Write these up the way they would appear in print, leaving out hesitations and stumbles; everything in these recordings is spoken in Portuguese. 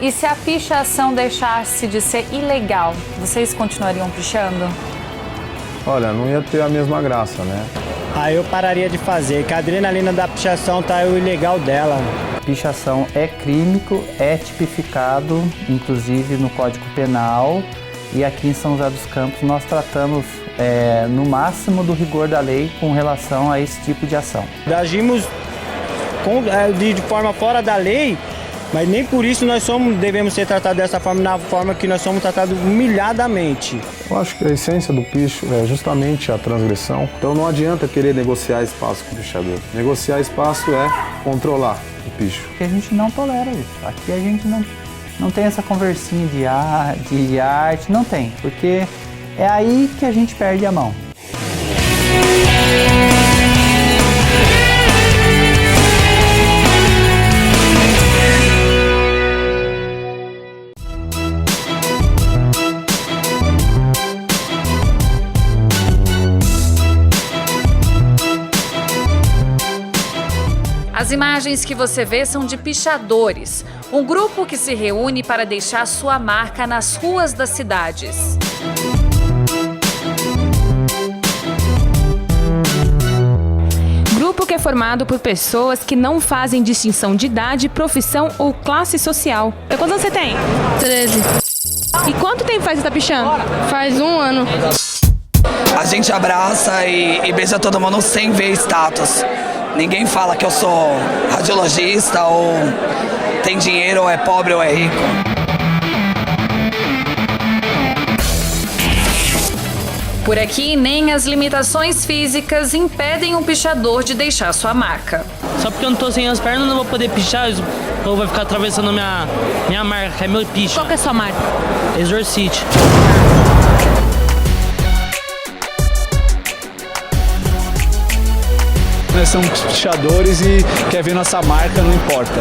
E se a pichação deixasse de ser ilegal, vocês continuariam pichando? Olha, não ia ter a mesma graça, né? Aí eu pararia de fazer, que a adrenalina da pichação tá o ilegal dela. Pichação é crime, é tipificado, inclusive no Código Penal, e aqui em São José dos Campos nós tratamos no máximo do rigor da lei com relação a esse tipo de ação. Agimos de forma fora da lei, mas nem por isso nós devemos ser tratados dessa forma, na forma que nós somos tratados humilhadamente. Eu acho que a essência do picho é justamente a transgressão. Então não adianta querer negociar espaço com o pichador. Negociar espaço é controlar o picho. Porque a gente não tolera isso. Aqui a gente não tem essa conversinha de arte, não tem. Porque é aí que a gente perde a mão. As imagens que você vê são de pichadores, um grupo que se reúne para deixar sua marca nas ruas das cidades. Grupo que é formado por pessoas que não fazem distinção de idade, profissão ou classe social. Quantos anos você tem? 13. E quanto tempo faz que você tá pichando? Faz 1 ano. A gente abraça e beija todo mundo sem ver status. Ninguém fala que eu sou radiologista ou tem dinheiro ou é pobre ou é rico. Por aqui, nem as limitações físicas impedem um pichador de deixar sua marca. Só porque eu não tô sem as pernas, não vou poder pichar, ou vai ficar atravessando minha marca, que é meu picho. Qual que é a sua marca? Exorcite. Nós somos pichadores e quer ver nossa marca, não importa.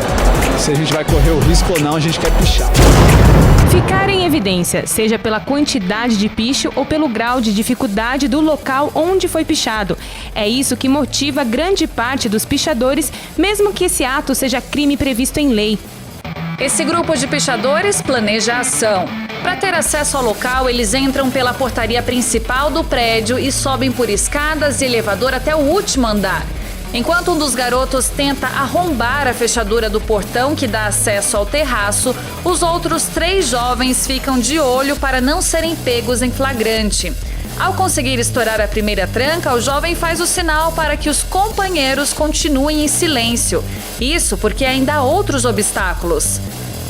Se a gente vai correr o risco ou não, a gente quer pichar. Ficar em evidência, seja pela quantidade de picho ou pelo grau de dificuldade do local onde foi pichado. É isso que motiva grande parte dos pichadores, mesmo que esse ato seja crime previsto em lei. Esse grupo de pichadores planeja a ação. Para ter acesso ao local, eles entram pela portaria principal do prédio e sobem por escadas e elevador até o último andar. Enquanto um dos garotos tenta arrombar a fechadura do portão que dá acesso ao terraço, os outros 3 jovens ficam de olho para não serem pegos em flagrante. Ao conseguir estourar a primeira tranca, o jovem faz o sinal para que os companheiros continuem em silêncio. Isso porque ainda há outros obstáculos.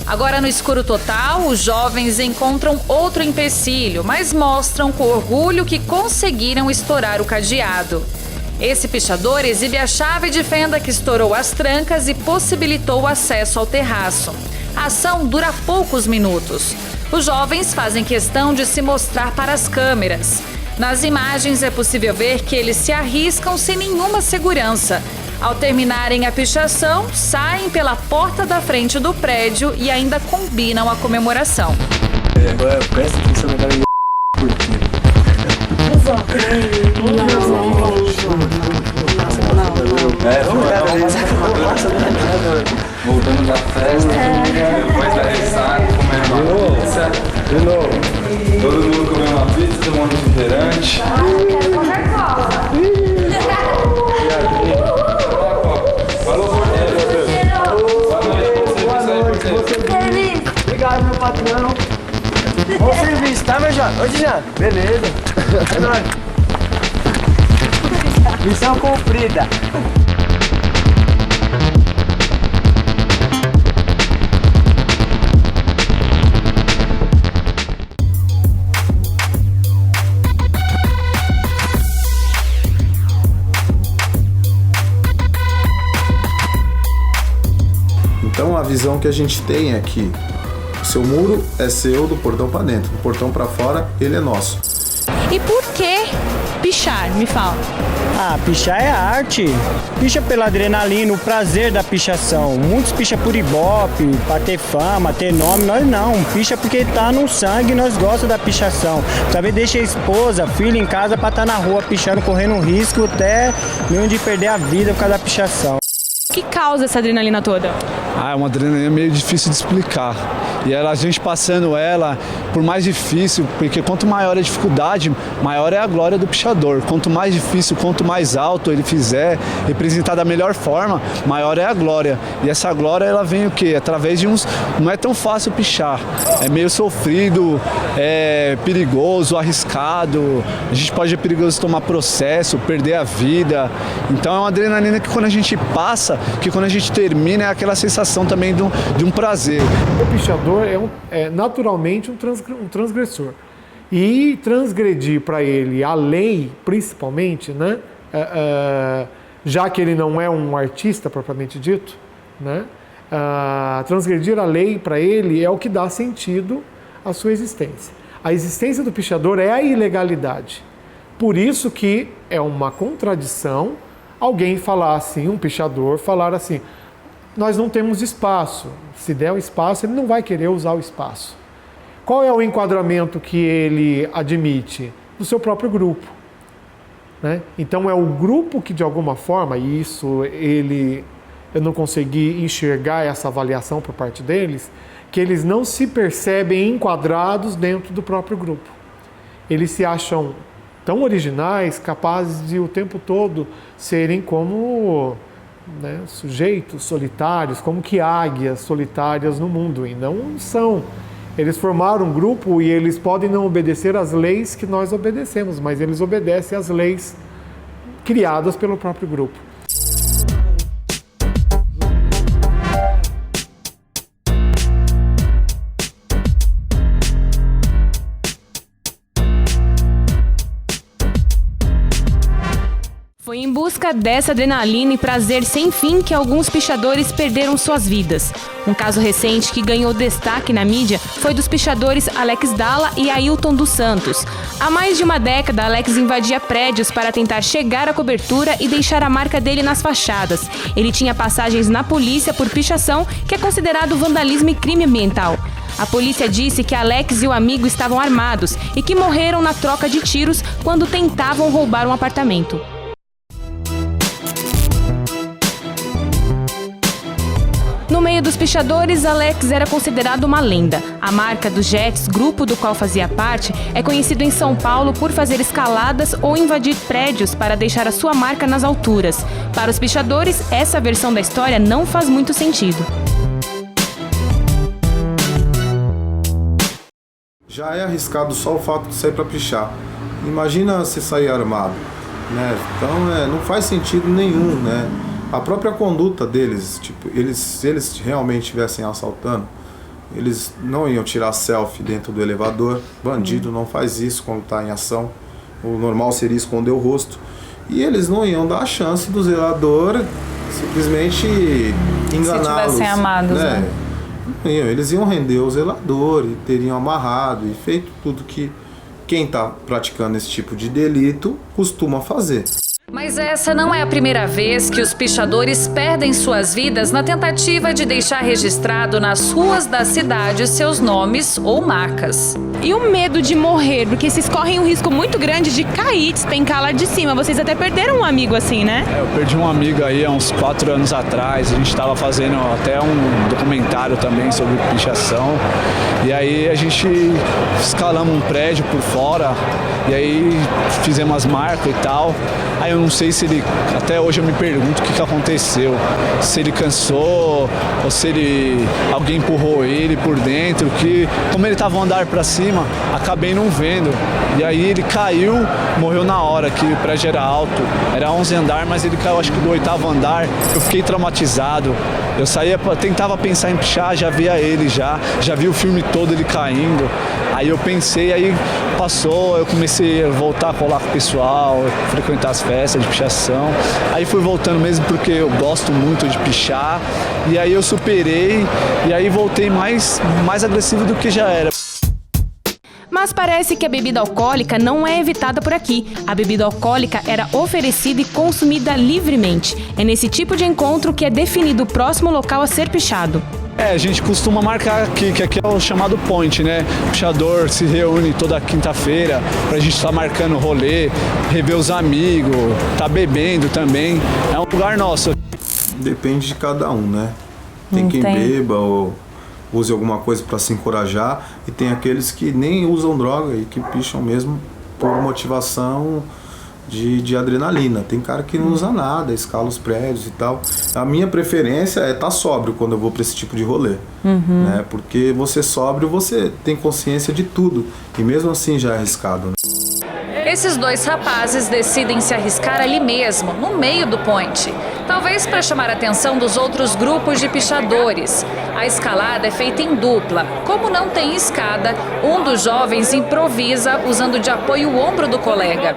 Agora, no escuro total, os jovens encontram outro empecilho, mas mostram com orgulho que conseguiram estourar o cadeado. Esse pichador exibe a chave de fenda que estourou as trancas e possibilitou o acesso ao terraço. A ação dura poucos minutos. Os jovens fazem questão de se mostrar para as câmeras. Nas imagens é possível ver que eles se arriscam sem nenhuma segurança. Ao terminarem a pichação, saem pela porta da frente do prédio e ainda combinam a comemoração. Presta atenção na galera curtindo. Voltando da festa, depois da ressaca, comendo uma pizza. De novo. Todo mundo comendo uma pizza, tomando refrigerante. Quero Coca-Cola. Falou, porteiro. Obrigado, meu patrão. Bom serviço, tá, meu Jano? Ô, Jano. Beleza. É nóis. Missão cumprida. Então a visão que a gente tem é que o seu muro é seu do portão para dentro, do portão para fora ele é nosso. E por que pichar? Me fala. Pichar é arte. Picha pela adrenalina, o prazer da pichação. Muitos picham por ibope, pra ter fama, ter nome. Nós não. Picha porque tá no sangue, nós gostamos da pichação. Talvez deixe a esposa, filho em casa pra estar na rua pichando, correndo risco até mesmo de perder a vida por causa da pichação. O que causa essa adrenalina toda? É uma adrenalina meio difícil de explicar. E a gente passando ela, por mais difícil, porque quanto maior a dificuldade, maior é a glória do pichador. Quanto mais difícil, quanto mais alto ele fizer, representar da melhor forma, maior é a glória. E essa glória, ela vem o quê? Através de uns... Não é tão fácil pichar. É meio sofrido, é perigoso, arriscado. A gente pode, é perigoso tomar processo, perder a vida. Então é uma adrenalina que quando a gente passa, que quando a gente termina, é aquela sensação também de um prazer. O pichador é naturalmente um transgressor. E transgredir para ele a lei, principalmente, né? Já que ele não é um artista propriamente dito, né? Transgredir a lei para ele é o que dá sentido à sua existência. A existência do pichador é a ilegalidade. Por isso que é uma contradição alguém falar assim, um pichador falar assim: nós não temos espaço. Se der o espaço, ele não vai querer usar o espaço. Qual é o enquadramento que ele admite? Do seu próprio grupo, né? Então é o grupo que, de alguma forma, e isso eu não consegui enxergar essa avaliação por parte deles, que eles não se percebem enquadrados dentro do próprio grupo. Eles se acham tão originais, capazes de o tempo todo serem como... né, sujeitos solitários, como que águias solitárias no mundo, e não são. Eles formaram um grupo e eles podem não obedecer às leis que nós obedecemos, mas eles obedecem às leis criadas pelo próprio grupo. Foi em busca dessa adrenalina e prazer sem fim que alguns pichadores perderam suas vidas. Um caso recente que ganhou destaque na mídia foi dos pichadores Alex Dalla e Ailton dos Santos. Há mais de uma década, Alex invadia prédios para tentar chegar à cobertura e deixar a marca dele nas fachadas. Ele tinha passagens na polícia por pichação, que é considerado vandalismo e crime ambiental. A polícia disse que Alex e o amigo estavam armados e que morreram na troca de tiros quando tentavam roubar um apartamento. No meio dos pichadores, Alex era considerado uma lenda. A marca do Jets, grupo do qual fazia parte, é conhecido em São Paulo por fazer escaladas ou invadir prédios para deixar a sua marca nas alturas. Para os pichadores, essa versão da história não faz muito sentido. Já é arriscado só o fato de sair para pichar. Imagina você sair armado, né? Então não faz sentido nenhum, né? A própria conduta deles, tipo, se eles realmente estivessem assaltando, eles não iam tirar selfie dentro do elevador. Bandido não faz isso quando está em ação. O normal seria esconder o rosto. E eles não iam dar a chance do zelador simplesmente enganá-los. Se tivessem amados, né? Não iam. Eles iam render o zelador e teriam amarrado e feito tudo que quem está praticando esse tipo de delito costuma fazer. Mas essa não é a primeira vez que os pichadores perdem suas vidas na tentativa de deixar registrado nas ruas da cidade seus nomes ou marcas. E o medo de morrer, porque vocês correm um risco muito grande de cair, despencar lá de cima. Vocês até perderam um amigo assim, né? Eu perdi um amigo aí há uns 4 anos atrás. A gente estava fazendo até um documentário também sobre pichação. E aí a gente escalamos um prédio por fora e aí fizemos as marcas e tal. Aí eu não sei se ele, até hoje eu me pergunto o que aconteceu, se ele cansou ou se alguém empurrou ele por dentro, que como ele estava um andar para cima, acabei não vendo. E aí ele caiu, morreu na hora, que o prédio era alto, era 11 andar, mas ele caiu acho que do 8º andar. Eu fiquei traumatizado, eu tentava pensar em pichar, já via ele já vi o filme todo ele caindo. Aí eu pensei, aí passou, eu comecei a voltar a colar com o pessoal, frequentar as festas de pichação. Aí fui voltando mesmo porque eu gosto muito de pichar. E aí eu superei e aí voltei mais agressivo do que já era. Mas parece que a bebida alcoólica não é evitada por aqui. A bebida alcoólica era oferecida e consumida livremente. É nesse tipo de encontro que é definido o próximo local a ser pichado. A gente costuma marcar aqui, que aqui é o chamado point, né? O pichador se reúne toda quinta-feira pra gente estar marcando rolê, rever os amigos, tá bebendo também. É um lugar nosso. Depende de cada um, né? Tem quem beba ou use alguma coisa para se encorajar, e tem aqueles que nem usam droga e que picham mesmo por motivação de adrenalina. Tem cara que não usa nada, escala os prédios e tal. A minha preferência é estar sóbrio quando eu vou para esse tipo de rolê, né? Porque você sóbrio, você tem consciência de tudo, e mesmo assim já é arriscado, né? Esses dois rapazes decidem se arriscar ali mesmo, no meio do ponte. Talvez para chamar a atenção dos outros grupos de pichadores. A escalada é feita em dupla. Como não tem escada, um dos jovens improvisa usando de apoio o ombro do colega.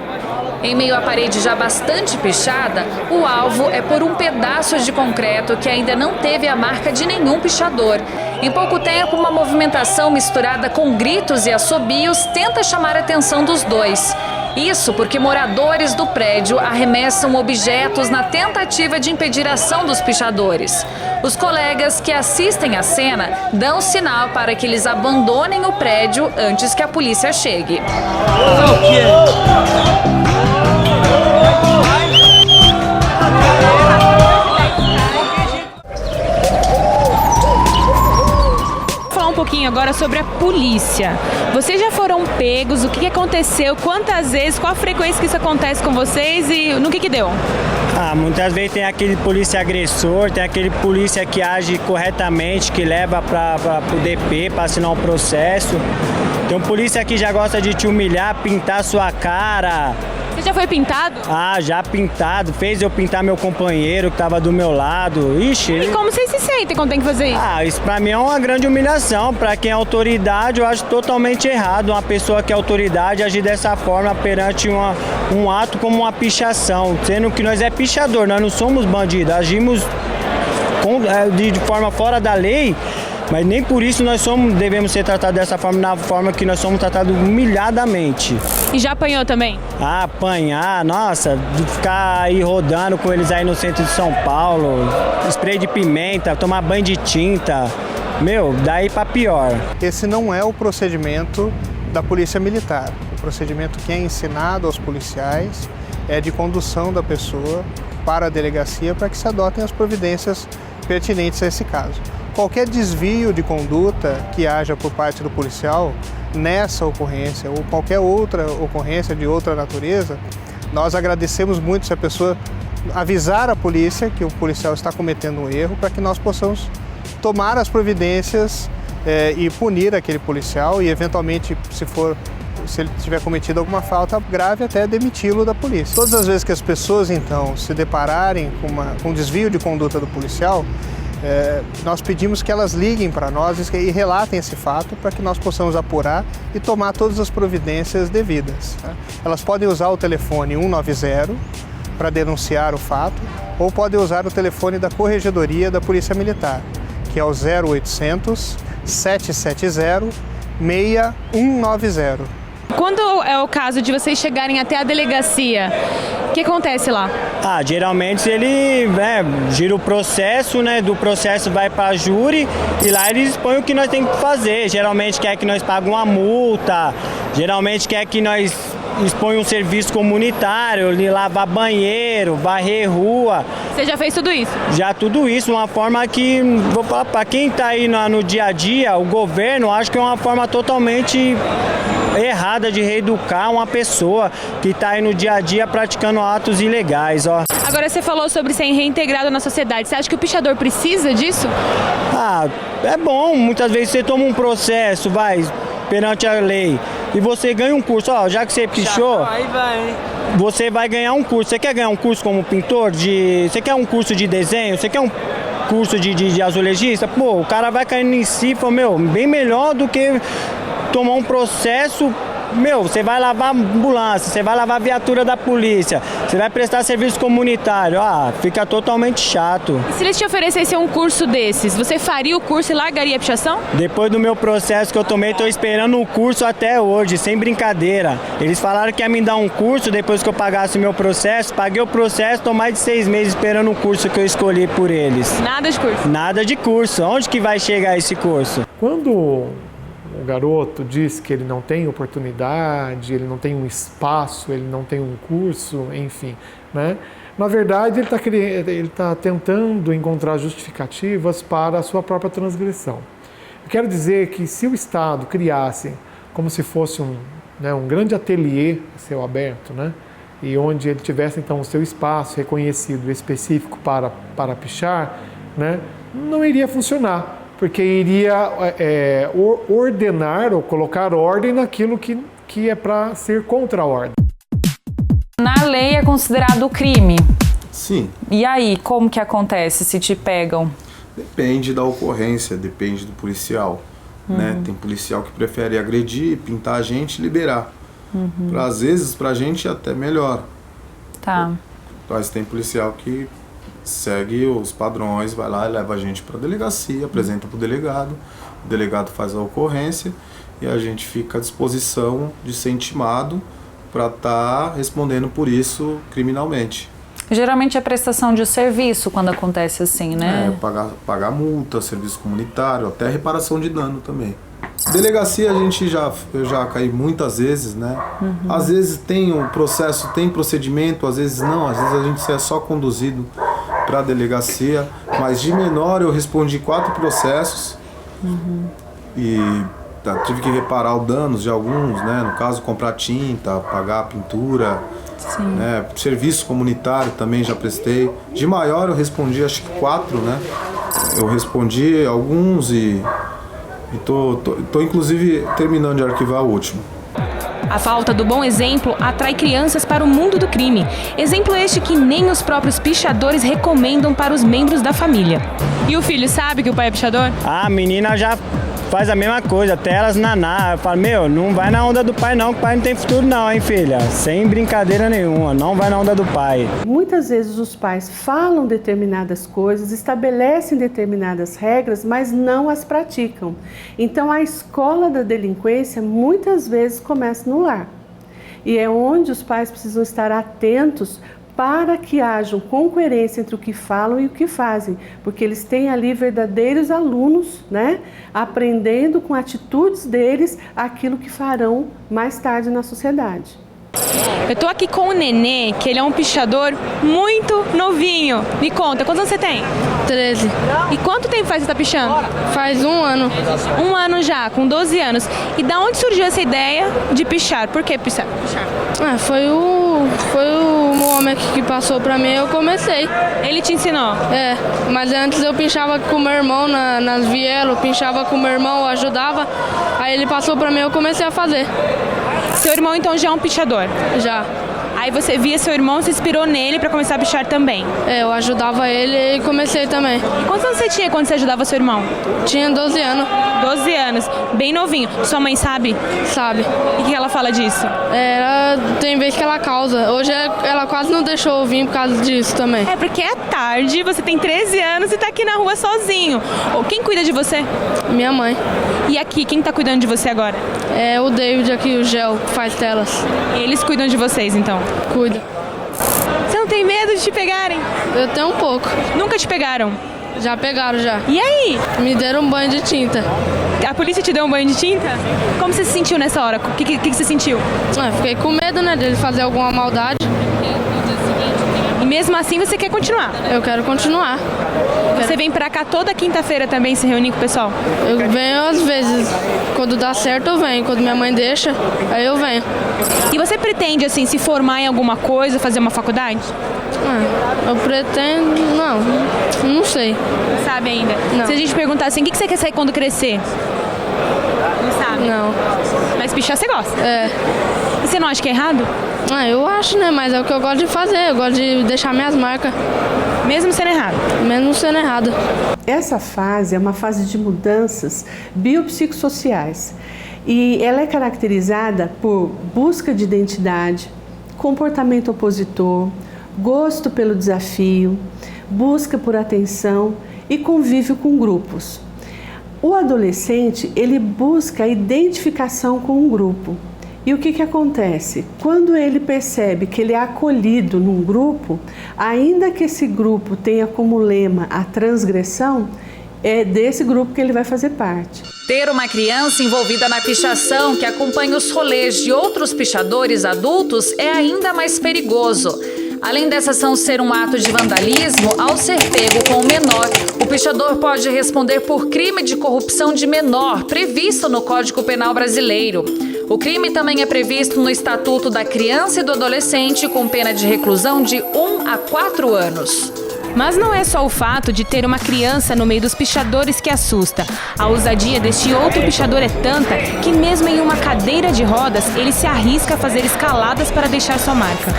Em meio à parede já bastante pichada, o alvo é por um pedaço de concreto que ainda não teve a marca de nenhum pichador. Em pouco tempo, uma movimentação misturada com gritos e assobios tenta chamar a atenção dos dois. Isso porque moradores do prédio arremessam objetos na tentativa de impedir a ação dos pichadores. Os colegas que assistem à cena dão sinal para que eles abandonem o prédio antes que a polícia chegue. Pouquinho agora sobre a polícia. Vocês já foram pegos? O que aconteceu? Quantas vezes? Qual a frequência que isso acontece com vocês e no que deu? Muitas vezes tem aquele polícia agressor, tem aquele polícia que age corretamente, que leva para o DP para assinar um processo. Tem um polícia que já gosta de te humilhar, pintar sua cara. Você já foi pintado? Já pintado. Fez eu pintar meu companheiro que estava do meu lado. Ixi. E como vocês se sentem quando tem que fazer isso? Isso pra mim é uma grande humilhação. Pra quem é autoridade, eu acho totalmente errado uma pessoa que é autoridade agir dessa forma perante um ato como uma pichação. Sendo que nós é pichador, nós não somos bandidos. Agimos de forma fora da lei. Mas nem por isso nós devemos ser tratados dessa forma, na forma que nós somos tratados humilhadamente. E já apanhou também? Apanhar, nossa, de ficar aí rodando com eles aí no centro de São Paulo, spray de pimenta, tomar banho de tinta, daí pra pior. Esse não é o procedimento da Polícia Militar. O procedimento que é ensinado aos policiais é de condução da pessoa para a delegacia para que se adotem as providências pertinentes a esse caso. Qualquer desvio de conduta que haja por parte do policial nessa ocorrência ou qualquer outra ocorrência de outra natureza, nós agradecemos muito se a pessoa avisar a polícia que o policial está cometendo um erro para que nós possamos tomar as providências e punir aquele policial e eventualmente, se ele tiver cometido alguma falta grave, até demiti-lo da polícia. Todas as vezes que as pessoas então se depararem com um desvio de conduta do policial, nós pedimos que elas liguem para nós e relatem esse fato para que nós possamos apurar e tomar todas as providências devidas. Elas podem usar o telefone 190 para denunciar o fato ou podem usar o telefone da Corregedoria da Polícia Militar, que é o 0800 770 6190. Quando é o caso de vocês chegarem até a delegacia, o que acontece lá? Geralmente ele gira o processo, do processo vai para a júri e lá eles expõem o que nós temos que fazer. Geralmente quer que nós paguemos uma multa, geralmente quer que nós expõe um serviço comunitário, lavar banheiro, varrer rua. Você já fez tudo isso? Já tudo isso, uma forma que, vou falar, para quem está aí no dia a dia, o governo, acho que é uma forma totalmente errada de reeducar uma pessoa que está aí no dia a dia praticando atos ilegais, ó. Agora você falou sobre ser reintegrado na sociedade. Você acha que o pichador precisa disso? É bom. Muitas vezes você toma um processo, perante a lei, e você ganha um curso. Já que você pichou, você vai ganhar um curso. Você quer ganhar um curso como pintor? Você quer um curso de desenho? Você quer um curso de azulejista? O cara vai caindo em si e fala, bem melhor do que tomar um processo. Você vai lavar ambulância, você vai lavar viatura da polícia, você vai prestar serviço comunitário, fica totalmente chato. E se eles te oferecessem um curso desses, você faria o curso e largaria a pichação? Depois do meu processo que eu tomei, estou esperando o curso até hoje, sem brincadeira. Eles falaram que ia me dar um curso depois que eu pagasse o meu processo, paguei o processo, estou mais de 6 meses esperando o curso que eu escolhi por eles. Nada de curso? Nada de curso. Onde que vai chegar esse curso? Quando o garoto diz que ele não tem oportunidade, ele não tem um espaço, ele não tem um curso, enfim, Na verdade, ele tá tentando encontrar justificativas para a sua própria transgressão. Eu quero dizer que se o Estado criasse como se fosse um grande ateliê a céu aberto, né? E onde ele tivesse então o seu espaço reconhecido, específico para pichar, né? Não iria funcionar, porque iria ordenar ou colocar ordem naquilo que é para ser contra a ordem. Na lei é considerado crime. Sim. E aí, como que acontece se te pegam? Depende da ocorrência, depende do policial. Né? Tem policial que prefere agredir, pintar a gente e liberar. Às vezes, pra gente, até melhor. Tá. Mas tem policial que segue os padrões, vai lá e leva a gente pra delegacia, apresenta pro delegado, o delegado faz a ocorrência e a gente fica à disposição de ser intimado para estar respondendo por isso criminalmente. Geralmente é prestação de serviço quando acontece assim, né? Pagar multa, serviço comunitário, até reparação de dano também. Delegacia eu já caí muitas vezes, né? Às vezes tem um processo, tem procedimento, às vezes não, às vezes a gente é só conduzido para a delegacia, mas de menor eu respondi 4 processos e tive que reparar os danos de alguns, né? No caso, comprar tinta, pagar a pintura, né? Serviço comunitário também já prestei. De maior eu respondi acho que 4, né? Eu respondi alguns e tô inclusive terminando de arquivar o último. A falta do bom exemplo atrai crianças para o mundo do crime. Exemplo este que nem os próprios pichadores recomendam para os membros da família. E o filho sabe que o pai é pichador? A menina já faz a mesma coisa, até elas naná. Eu falo, não vai na onda do pai não, que o pai não tem futuro não, hein, filha? Sem brincadeira nenhuma, não vai na onda do pai. Muitas vezes os pais falam determinadas coisas, estabelecem determinadas regras, mas não as praticam. Então a escola da delinquência muitas vezes começa no lar. E é onde os pais precisam estar atentos para que hajam com coerência entre o que falam e o que fazem, porque eles têm ali verdadeiros alunos, né, aprendendo com atitudes deles aquilo que farão mais tarde na sociedade. Eu tô aqui com o Nenê, que ele é um pichador muito novinho. Me conta, quantos anos você tem? 13. E quanto tempo faz que você tá pichando? Faz 1 ano. 1 ano já, com 12 anos. E da onde surgiu essa ideia de pichar? Por que pichar? Foi o homem que passou pra mim, eu comecei. Ele te ensinou? Mas antes eu pinchava com meu irmão nas vielas, pinchava com meu irmão, ajudava. Aí ele passou pra mim, eu comecei a fazer. Seu irmão então já é um pichador? Já. Aí você via seu irmão, se inspirou nele pra começar a pichar também? Eu ajudava ele e comecei também. E quantos anos você tinha quando você ajudava seu irmão? Tinha 12 anos. 12 anos, bem novinho. Sua mãe sabe? Sabe. E o que ela fala disso? Ela tem vez que ela causa. Hoje ela quase não deixou eu vir por causa disso também. É porque é tarde, você tem 13 anos e tá aqui na rua sozinho. Quem cuida de você? Minha mãe. E aqui, quem tá cuidando de você agora? É o David aqui, o Gel, que faz telas. Eles cuidam de vocês então? Cuida. Você não tem medo de te pegarem? Eu tenho um pouco. Nunca te pegaram? Já pegaram, já. E aí? Me deram um banho de tinta. A polícia te deu um banho de tinta? Como você se sentiu nessa hora? O que você sentiu? Fiquei com medo, né, dele fazer alguma maldade. E mesmo assim você quer continuar? Eu quero continuar. Você vem pra cá toda quinta-feira também se reunir com o pessoal? Eu venho às vezes. Quando dá certo eu venho. Quando minha mãe deixa, aí eu venho. E você pretende, assim, se formar em alguma coisa, fazer uma faculdade? Eu pretendo... Não sei. Não sabe ainda? Não. Se a gente perguntar assim, o que você quer ser quando crescer? Não sabe? Não. Mas pichar você gosta? E você não acha que é errado? Eu acho, né? Mas é o que eu gosto de fazer. Eu gosto de deixar minhas marcas. Mesmo sendo errado? Mesmo sendo errado. Essa fase é uma fase de mudanças biopsicossociais e ela é caracterizada por busca de identidade, comportamento opositor, gosto pelo desafio, busca por atenção e convívio com grupos. O adolescente, ele busca a identificação com um grupo. E o que acontece? Quando ele percebe que ele é acolhido num grupo, ainda que esse grupo tenha como lema a transgressão, é desse grupo que ele vai fazer parte. Ter uma criança envolvida na pichação que acompanha os rolês de outros pichadores adultos é ainda mais perigoso. Além dessa ação ser um ato de vandalismo, ao ser pego com o menor, o pichador pode responder por crime de corrupção de menor, previsto no Código Penal brasileiro. O crime também é previsto no Estatuto da Criança e do Adolescente, com pena de reclusão de 1 a 4 anos. Mas não é só o fato de ter uma criança no meio dos pichadores que assusta. A ousadia deste outro pichador é tanta que mesmo em uma cadeira de rodas, ele se arrisca a fazer escaladas para deixar sua marca.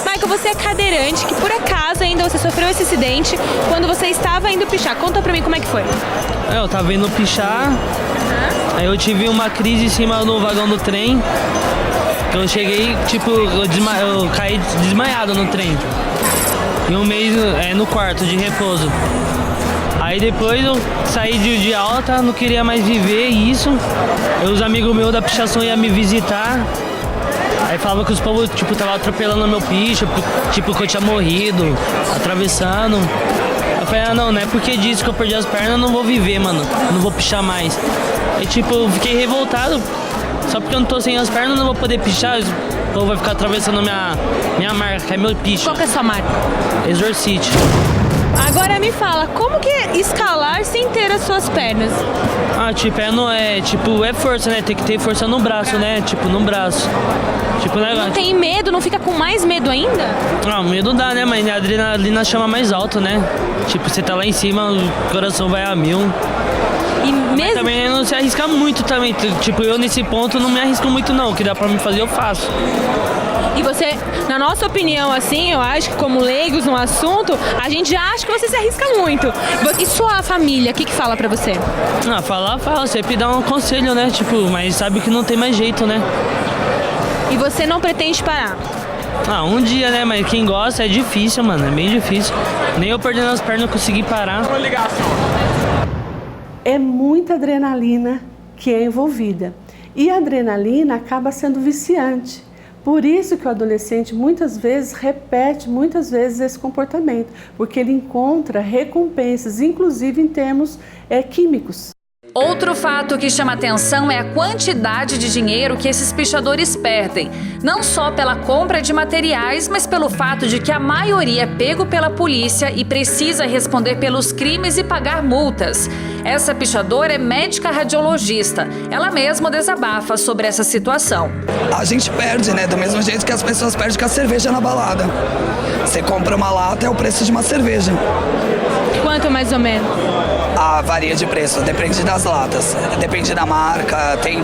Michael, você é cadeirante, que por acaso ainda você sofreu esse acidente quando você estava indo pichar. Conta pra mim como é que foi. Eu tava indo pichar, aí eu tive uma crise em cima do vagão do trem. Eu cheguei, tipo, eu caí desmaiado no trem. E um mês no quarto de repouso. Aí depois eu saí de alta, não queria mais viver isso. Os amigos meus da pichação iam me visitar. Aí falavam que os povos, tipo, tava atropelando meu picho, tipo, que eu tinha morrido, atravessando. Eu falei, não é porque disso que eu perdi as pernas, eu não vou viver, mano. Não vou pichar mais. Aí, tipo, eu fiquei revoltado. Só porque eu não tô sem as pernas, eu não vou poder pichar. O povo vai ficar atravessando minha marca, que é meu picho. Qual que é a sua marca? Exorcite. Agora me fala, como que é escalar sem ter as suas pernas? Tipo, é força, né? Tem que ter força no braço, né? Tipo, no braço. Tipo, né? Não tem medo? Não fica com mais medo ainda? Medo dá, né? Mas a adrenalina chama mais alto, né? Tipo, você tá lá em cima, o coração vai a 1000. E mesmo... também não se arrisca muito também. Tipo, eu nesse ponto não me arrisco muito não. O que dá pra me fazer, eu faço. E você, na nossa opinião, assim, eu acho que como leigos no assunto, a gente já acha que você se arrisca muito. E sua família, o que fala pra você? Fala, sempre dá um conselho, né? Tipo, mas sabe que não tem mais jeito, né? E você não pretende parar? Um dia, né? Mas quem gosta é difícil, mano. É bem difícil. Nem eu perdendo as pernas eu consegui parar. É muita adrenalina que é envolvida. E a adrenalina acaba sendo viciante. Por isso que o adolescente muitas vezes repete esse comportamento, porque ele encontra recompensas, inclusive em termos químicos. Outro fato que chama atenção é a quantidade de dinheiro que esses pichadores perdem, não só pela compra de materiais, mas pelo fato de que a maioria é pego pela polícia e precisa responder pelos crimes e pagar multas. Essa pichadora é médica radiologista. Ela mesma desabafa sobre essa situação. A gente perde, né? Do mesmo jeito que as pessoas perdem com a cerveja na balada. Você compra uma lata, é o preço de uma cerveja. Quanto mais ou menos? Varia de preço, depende das latas, depende da marca, tem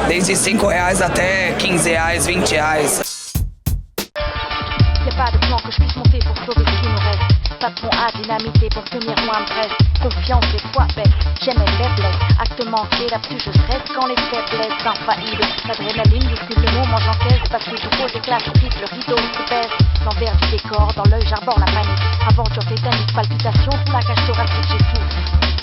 desde R$5 até R$15, R$20. Patron à dynamité pour tenir loin de Brest. Confiance des fois bête, j'aime les faiblesses. Acte manqué, là-dessus je stresse quand les faiblesses infaillibles. L'adrénaline bouscule le mot, mange en caisse. Parce que du coup j'éclate, vite le rideau se baisse. L'envers du décor, dans l'œil j'arbore la panique. Aventure tétanique, palpitation sous la cage thoracique, j'étouffe.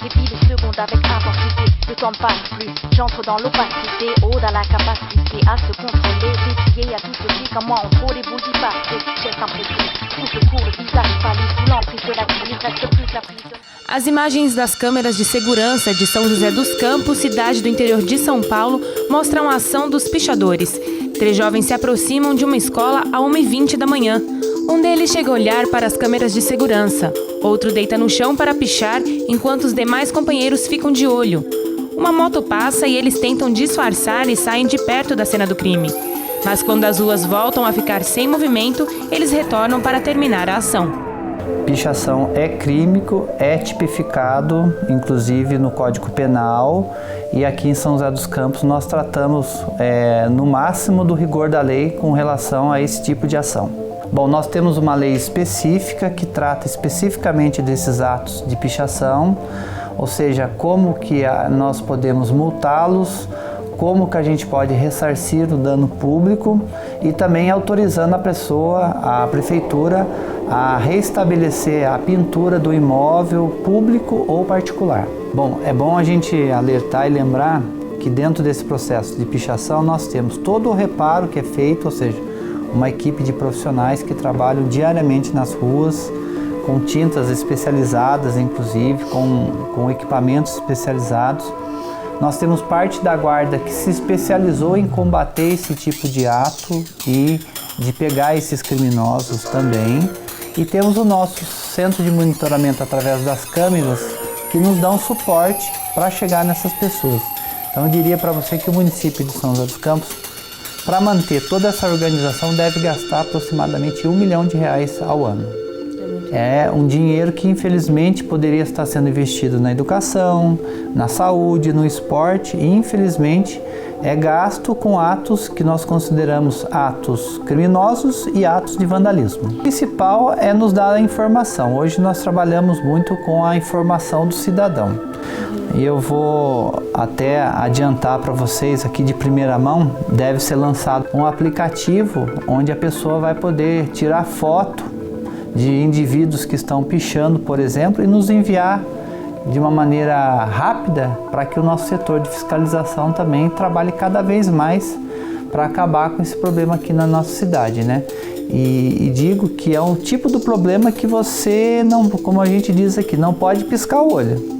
Dépile les secondes avec intensité. Le temps ne passe plus, j'entre dans l'opacité. Ode à la capacité à se contrôler. Dédié à tous ceux qui comme moi ont trop les boules d'y passer. Geste imprécis, tout se court, le visage pâli. Sous l'emprise de la crise, reste plus la prise. As imagens das câmeras de segurança de São José dos Campos, cidade do interior de São Paulo, mostram a ação dos pichadores. 3 jovens se aproximam de uma escola a 1h20 da manhã. Um deles chega a olhar para as câmeras de segurança. Outro deita no chão para pichar, enquanto os demais companheiros ficam de olho. Uma moto passa e eles tentam disfarçar e saem de perto da cena do crime. Mas quando as ruas voltam a ficar sem movimento, eles retornam para terminar a ação. Pichação é crime, é tipificado, inclusive no Código Penal, e aqui em São José dos Campos nós tratamos no máximo do rigor da lei com relação a esse tipo de ação. Bom, nós temos uma lei específica que trata especificamente desses atos de pichação, ou seja, como que nós podemos multá-los, como que a gente pode ressarcir o dano público e também autorizando a pessoa, a prefeitura, a reestabelecer a pintura do imóvel público ou particular. Bom, é bom a gente alertar e lembrar que dentro desse processo de pichação nós temos todo o reparo que é feito, ou seja, uma equipe de profissionais que trabalham diariamente nas ruas, com tintas especializadas, inclusive, com equipamentos especializados, Nós temos parte da guarda que se especializou em combater esse tipo de ato e de pegar esses criminosos também. E temos o nosso centro de monitoramento através das câmeras que nos dão suporte para chegar nessas pessoas. Então eu diria para você que o município de São José dos Campos, para manter toda essa organização, deve gastar aproximadamente R$1 milhão ao ano. É um dinheiro que infelizmente poderia estar sendo investido na educação, na saúde, no esporte e infelizmente é gasto com atos que nós consideramos atos criminosos e atos de vandalismo. O principal é nos dar a informação. Hoje nós trabalhamos muito com a informação do cidadão. E eu vou até adiantar para vocês aqui de primeira mão, deve ser lançado um aplicativo onde a pessoa vai poder tirar foto de indivíduos que estão pichando, por exemplo, e nos enviar de uma maneira rápida para que o nosso setor de fiscalização também trabalhe cada vez mais para acabar com esse problema aqui na nossa cidade, né? E digo que é um tipo do problema que você não, como a gente diz aqui, não pode piscar o olho.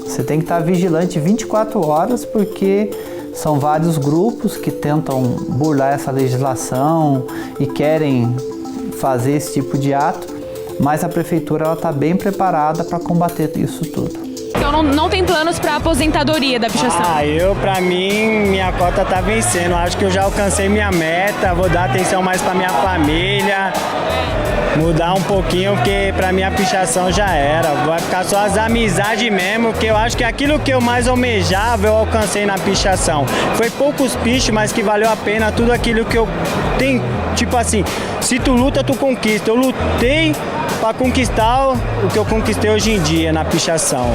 Você tem que estar vigilante 24 horas porque são vários grupos que tentam burlar essa legislação e querem fazer esse tipo de ato, mas a prefeitura está bem preparada para combater isso tudo. Então não tem planos para aposentadoria da pichação? Pra mim, minha cota tá vencendo. Acho que eu já alcancei minha meta, vou dar atenção mais pra minha família, mudar um pouquinho, porque pra mim a pichação já era. Vai ficar só as amizades mesmo, que eu acho que aquilo que eu mais almejava eu alcancei na pichação. Foi poucos pichos, mas que valeu a pena tudo aquilo que eu tenho. Tipo assim, se tu luta, tu conquista. Eu lutei para conquistar o que eu conquistei hoje em dia na pichação.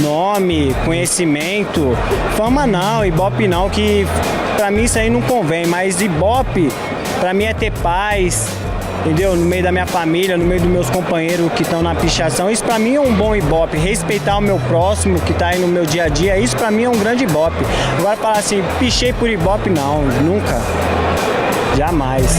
Nome, conhecimento, fama não, Ibope não, que pra mim isso aí não convém, mas Ibope pra mim é ter paz, entendeu? No meio da minha família, no meio dos meus companheiros que estão na pichação, isso pra mim é um bom Ibope, respeitar o meu próximo que tá aí no meu dia a dia, isso pra mim é um grande Ibope. Agora falar assim, pichei por Ibope não, nunca, jamais.